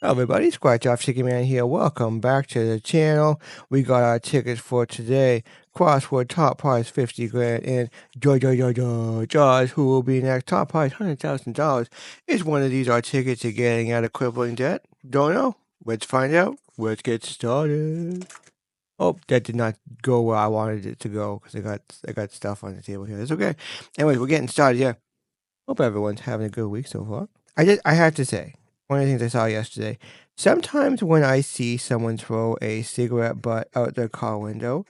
Hello everybody, Scratch Off Chicken Man here. Welcome back to the channel. We got our tickets for today. Crossword top prize 50 grand and Jaws, who will be next? Top prize $100,000. Is one of these our tickets to getting out of crippling debt? Don't know. Let's find out. Let's get started. Oh, that did not go where I wanted it to go because I got stuff on the table here. It's okay. Anyways, we're getting started. Yeah. Hope everyone's having a good week so far. I have to say, one of the things I saw yesterday, sometimes when I see someone throw a cigarette butt out their car window,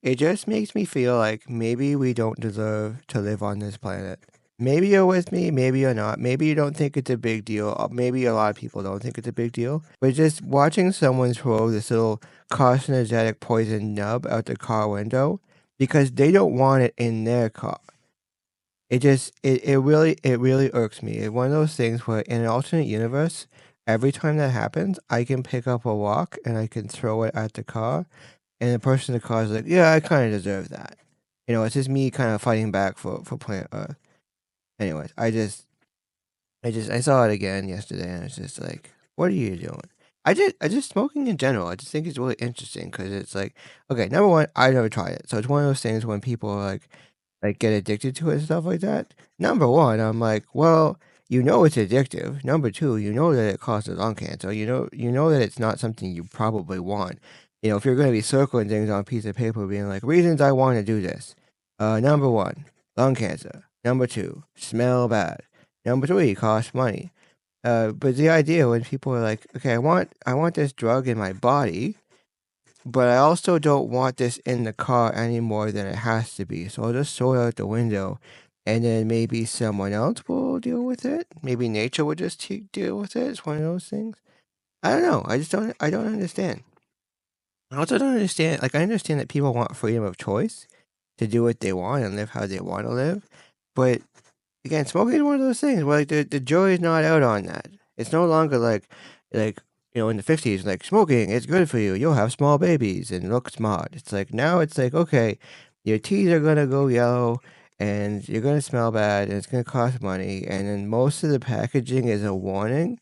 it just makes me feel like maybe we don't deserve to live on this planet. Maybe you're with me, maybe you're not. Maybe you don't think it's a big deal. Or maybe a lot of people don't think it's a big deal. But just watching someone throw this little carcinogenic poison nub out the car window because they don't want it in their car. It really irks me. It's one of those things where in an alternate universe, every time that happens, I can pick up a rock and I can throw it at the car, and the person in the car is like, "Yeah, I kind of deserve that." It's just me kind of fighting back for planet Earth. Anyways, I saw it again yesterday, and it's just like, "What are you doing?" I just smoking in general. I just think it's really interesting because it's like, okay, number one, I never tried it, so it's one of those things when people are like get addicted to it and stuff like that. Number one, I'm like, well, it's addictive. Number two, you know that it causes lung cancer. You know that it's not something you probably want. If you're going to be circling things on a piece of paper, being like, reasons I want to do this. Number one, lung cancer. Number two, smell bad. Number three, cost money. But the idea when people are like, okay, I want this drug in my body, but I also don't want this in the car any more than it has to be. So I'll just throw it out the window and then maybe someone else will deal with it. Maybe nature will just deal with it. It's one of those things. I don't know. I don't understand. I also don't understand. Like, I understand that people want freedom of choice to do what they want and live how they want to live. But again, smoking is one of those things where like the jury is not out on that. It's no longer like in the 50s, like smoking it's good for you. You'll have small babies and look smart. It's like now it's like okay, your teeth are gonna go yellow and you're gonna smell bad and it's gonna cost money. And then most of the packaging is a warning.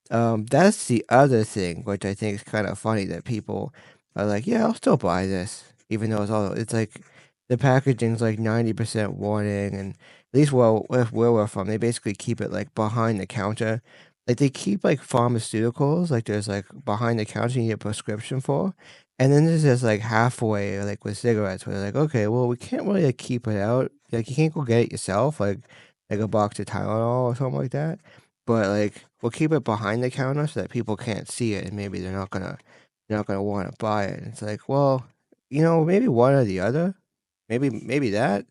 That's the other thing, which I think is kind of funny that people are like, yeah, I'll still buy this, even though it's like the packaging's like 90% warning, and at least where we're from, they basically keep it like behind the counter. Like they keep like pharmaceuticals, like there's like behind the counter you get a prescription for, and then there's just like halfway, like with cigarettes, where they're like, okay, well we can't really like, keep it out. Like you can't go get it yourself, like a box of Tylenol or something like that. But like we'll keep it behind the counter so that people can't see it, and maybe they're not gonna want to buy it. And it's like, well, maybe one or the other. Maybe that.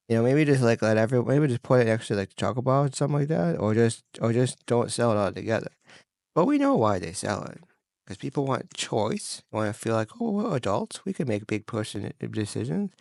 Maybe just like maybe just put it next to like the chocolate bar or something like that, or just don't sell it altogether. But we know why they sell it, because people want choice. They want to feel like, oh, we're adults, we can make big person decisions.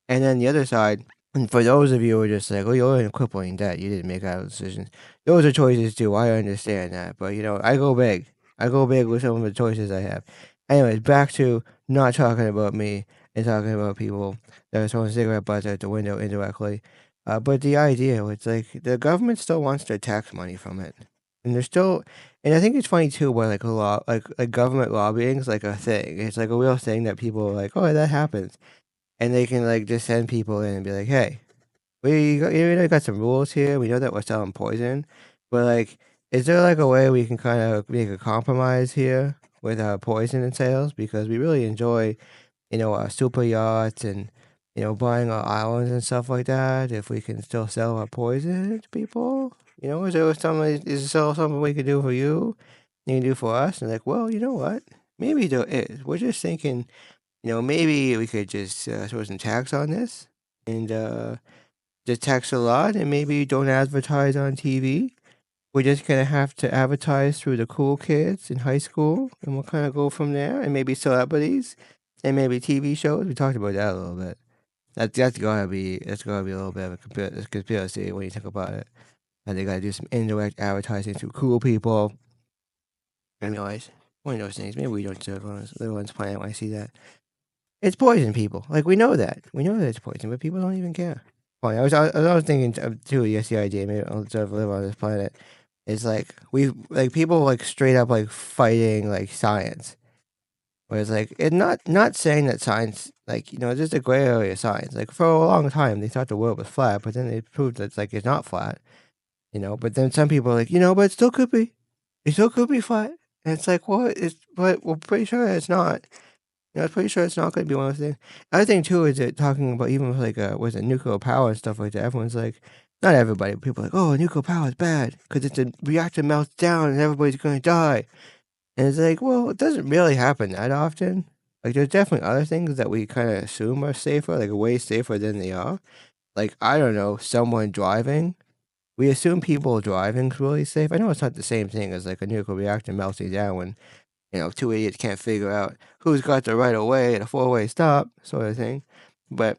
And then the other side, and for those of you who are just like, oh, you're in crippling debt, you didn't make out decisions. Those are choices too. I understand that, but I go big. I go big with some of the choices I have. Anyways, back to not talking about me and talking about people that are throwing cigarette butts out the window indirectly. But the idea, it's like the government still wants their tax money from it, and they're still. And I think it's funny too, where like a law, like government lobbying is like a thing. It's like a real thing that people are like, oh, that happens, and they can like just send people in and be like, hey, we got some rules here. We know that we're selling poison, but like, is there like a way we can kind of make a compromise here with our poison and sales? Because we really enjoy, our super yachts and buying our islands and stuff like that. If we can still sell our poison to people, is there something we could do for you? You can do for us? And like, well, you know what? Maybe there is. We're just thinking, maybe we could just throw some tax on this and just tax a lot, and maybe don't advertise on TV. We're just gonna have to advertise through the cool kids in high school, and we'll kind of go from there, and maybe celebrities, and maybe TV shows. We talked about that a little bit. That's gotta be a little bit of a conspiracy when you think about it. And they gotta do some indirect advertising through cool people. Anyways, one of those things. Maybe we don't deserve the ones planet when I see that. It's poison, people. Like we know that. We know that it's poison, but people don't even care. Funny. I was thinking too. Yes, the idea. Maybe I'll deserve to live on this planet. It's like we like people like straight up like fighting like science. Where it's like it's not saying that science like there's a gray area of science. Like for a long time they thought the world was flat, but then they proved that it's not flat. But then some people are like, but it still could be. It still could be flat. And it's like, well, we're pretty sure it's not. I'm pretty sure it's not going to be one of those things. Other thing too is that talking about even with like was it nuclear power and stuff like that. Everyone's like, not everybody, but people are like, oh, nuclear power is bad because it's a reactor melts down and everybody's going to die. And it's like, well, it doesn't really happen that often. Like, there's definitely other things that we kind of assume are safer, like way safer than they are. Like, I don't know, someone driving. We assume people driving is really safe. I know it's not the same thing as like a nuclear reactor melting down when two idiots can't figure out who's got the right of way at a four-way stop, sort of thing. But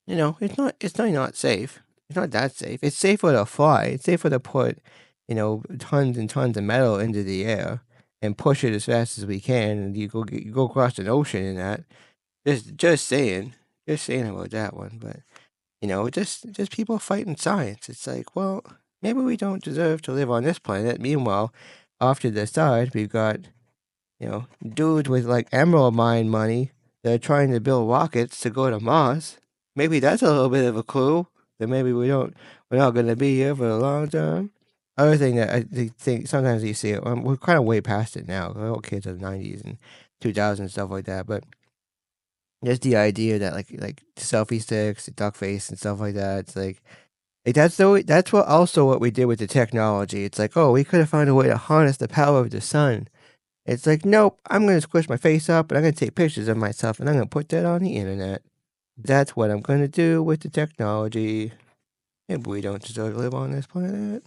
it's not safe. It's not that safe. It's safer to fly. It's safer to put, tons and tons of metal into the air and push it as fast as we can, and you go across an ocean in that. Just saying about that one. But just people fighting science. It's like, well, maybe we don't deserve to live on this planet. Meanwhile, off to the side, we've got dudes with like emerald mine money that are trying to build rockets to go to Mars. Maybe that's a little bit of a clue that maybe we're not going to be here for a long time. Other thing that I think sometimes you see it, we're kind of way past it now. We're all kids of the 90s and 2000s stuff like that. But just the idea that like selfie sticks, the duck face and stuff like that. It's like that's what we did with the technology. It's like, oh, we could have found a way to harness the power of the sun. It's like, nope, I'm gonna squish my face up and I'm gonna take pictures of myself and I'm gonna put that on the internet. That's what I'm gonna do with the technology. Maybe we don't deserve to live on this planet.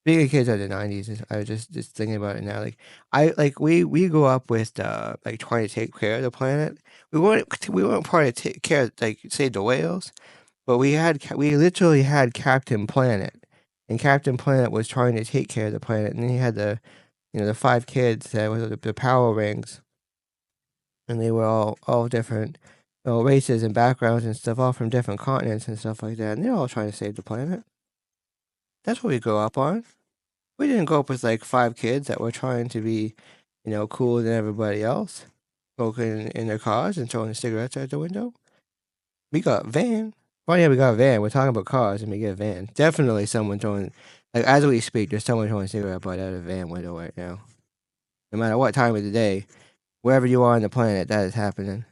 Being a kid of the 90s, I was just thinking about it now. We grew up with like trying to take care of the planet. We weren't part of take care like save the whales, but we literally had Captain Planet, and Captain Planet was trying to take care of the planet, and then he had the five kids that were the power rings, and they were all different, races and backgrounds and stuff, all from different continents and stuff like that, and they're all trying to save the planet. That's what we grew up on. We didn't grow up with like five kids that were trying to be, cooler than everybody else, smoking in their cars and throwing cigarettes out the window. We got a van. Funny how we got a van. We're talking about cars and we get a van. Definitely someone throwing, like as we speak, there's someone throwing a cigarette butt out of a van window right now. No matter what time of the day, wherever you are on the planet, that is happening.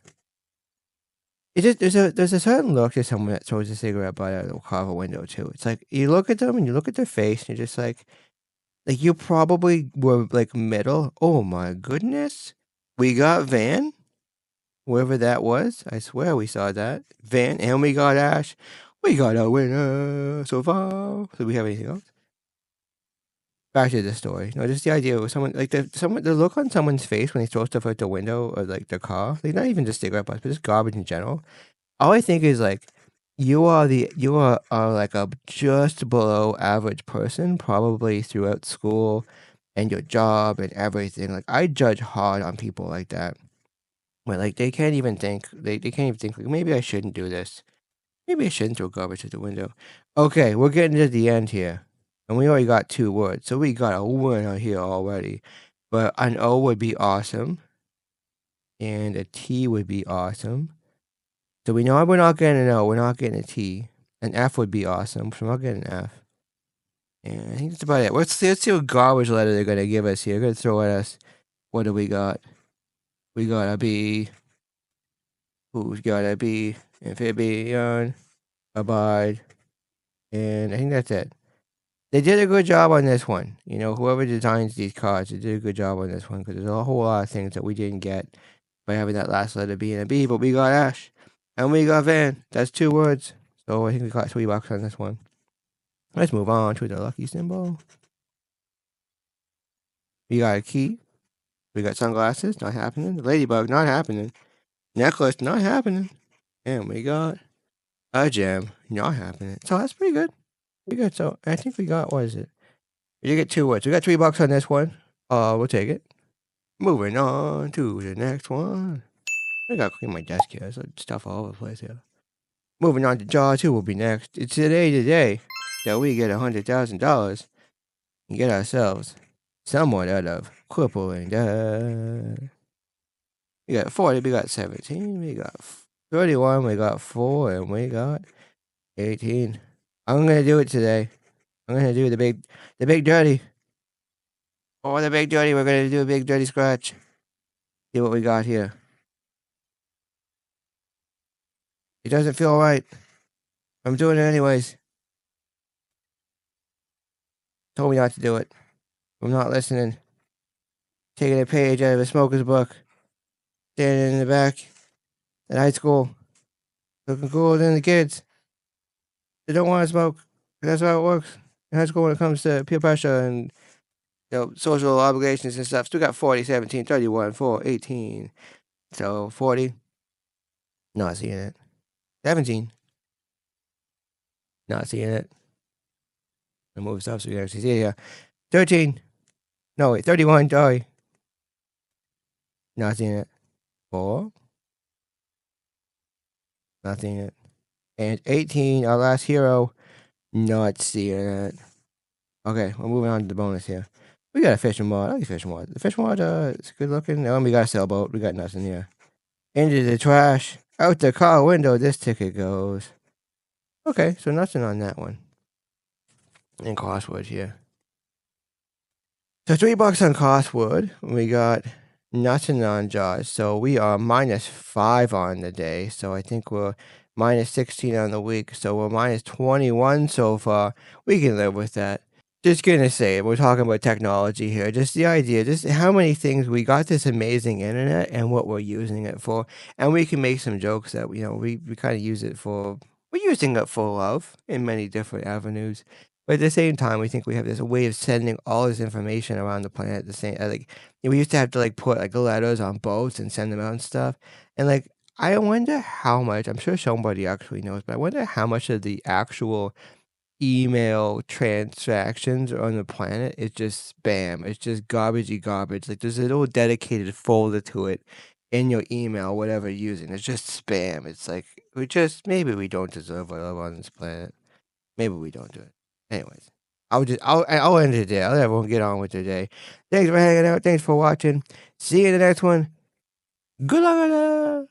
It just there's a certain look to someone that throws a cigarette butt out of the car window too. It's like you look at them and you look at their face and you're just like you probably were like middle. Oh my goodness, we got Van, whoever that was. I swear we saw that Van, and we got Ash. We got a winner so far. Do we have anything else? Back to the story. No, just the idea of someone like the look on someone's face when they throw stuff out the window of like their car, like not even just cigarette butts, but just garbage in general. All I think is like you are like a just below average person, probably throughout school and your job and everything. Like I judge hard on people like that. Where like they can't even think they can't even think like maybe I shouldn't do this. Maybe I shouldn't throw garbage at the window. Okay, we're getting to the end here. And we already got two words. So we got a winner here already. But an O would be awesome. And a T would be awesome. So we know we're not getting an O. We're not getting a T. An F would be awesome. So we're not getting an F. And I think that's about it. Let's see what garbage letter they're going to give us here. They're going to throw at us. What do we got? We got a B. Who's got a B? Amphibian. Abide. And I think that's it. They did a good job on this one. Whoever designs these cards, they did a good job on this one because there's a whole lot of things that we didn't get by having that last letter B and a B, but we got Ash and we got Van. That's two words. So I think we got $3 on this one. Let's move on to the lucky symbol. We got a key. We got sunglasses, not happening. The ladybug, not happening. Necklace, not happening. And we got a gem, not happening. So that's pretty good. Pretty good. So I think we got, what is it? We did get two words. We got $3 on this one. We'll take it. Moving on to the next one. I gotta clean my desk here. There's stuff all over the place here. Moving on to Jaw 2 will be next. It's today that we get $100,000. and get ourselves somewhat out of crippling debt. We got 40, we got 17, we got 31, we got 4, and we got 18. I'm gonna do it today. I'm gonna do the big dirty. Oh, the big dirty. We're gonna do a big dirty scratch. See what we got here. It doesn't feel right. I'm doing it anyways. Told me not to do it. I'm not listening. Taking a page out of a smoker's book. Standing in the back at high school. Looking cooler than the kids. They don't want to smoke. That's how it works in high school when it comes to peer pressure and social obligations and stuff. Still got 40, 17, 31, 4, 18. So 40. Not seeing it. 17. Not seeing it. I move stuff so you can actually see it here. 13. No, wait. 31. Sorry. Not seeing it. 4. Not seeing it. And 18, our last hero. Not seeing it. Okay, we're moving on to the bonus here. We got a fishing rod. I like a fishing rod. The fishing rod, it's good looking. And we got a sailboat. We got nothing here. Into the trash. Out the car window. This ticket goes. Okay, so nothing on that one. And crossword here. So $3 on crossword. We got nothing on Jaws. So we are -5 on the day. So I think we're -16 on the week. So we're -21 so far. We can live with that. Just gonna say, we're talking about technology here. Just the idea, just how many things we got this amazing internet and what we're using it for. And we can make some jokes that, we kind of use it for, we're using it for love in many different avenues. But at the same time, we think we have this way of sending all this information around the planet at the same, we used to have to put letters on boats and send them out and stuff. And I wonder how much, I'm sure somebody actually knows, but I wonder how much of the actual email transactions on the planet is just spam. It's just garbagey garbage. There's a little dedicated folder to it in your email, whatever you're using. It's just spam. It's maybe we don't deserve our love on this planet. Maybe we don't do it. Anyways, I'll end it there. I'll let everyone get on with their day. Thanks for hanging out. Thanks for watching. See you in the next one. Good luck.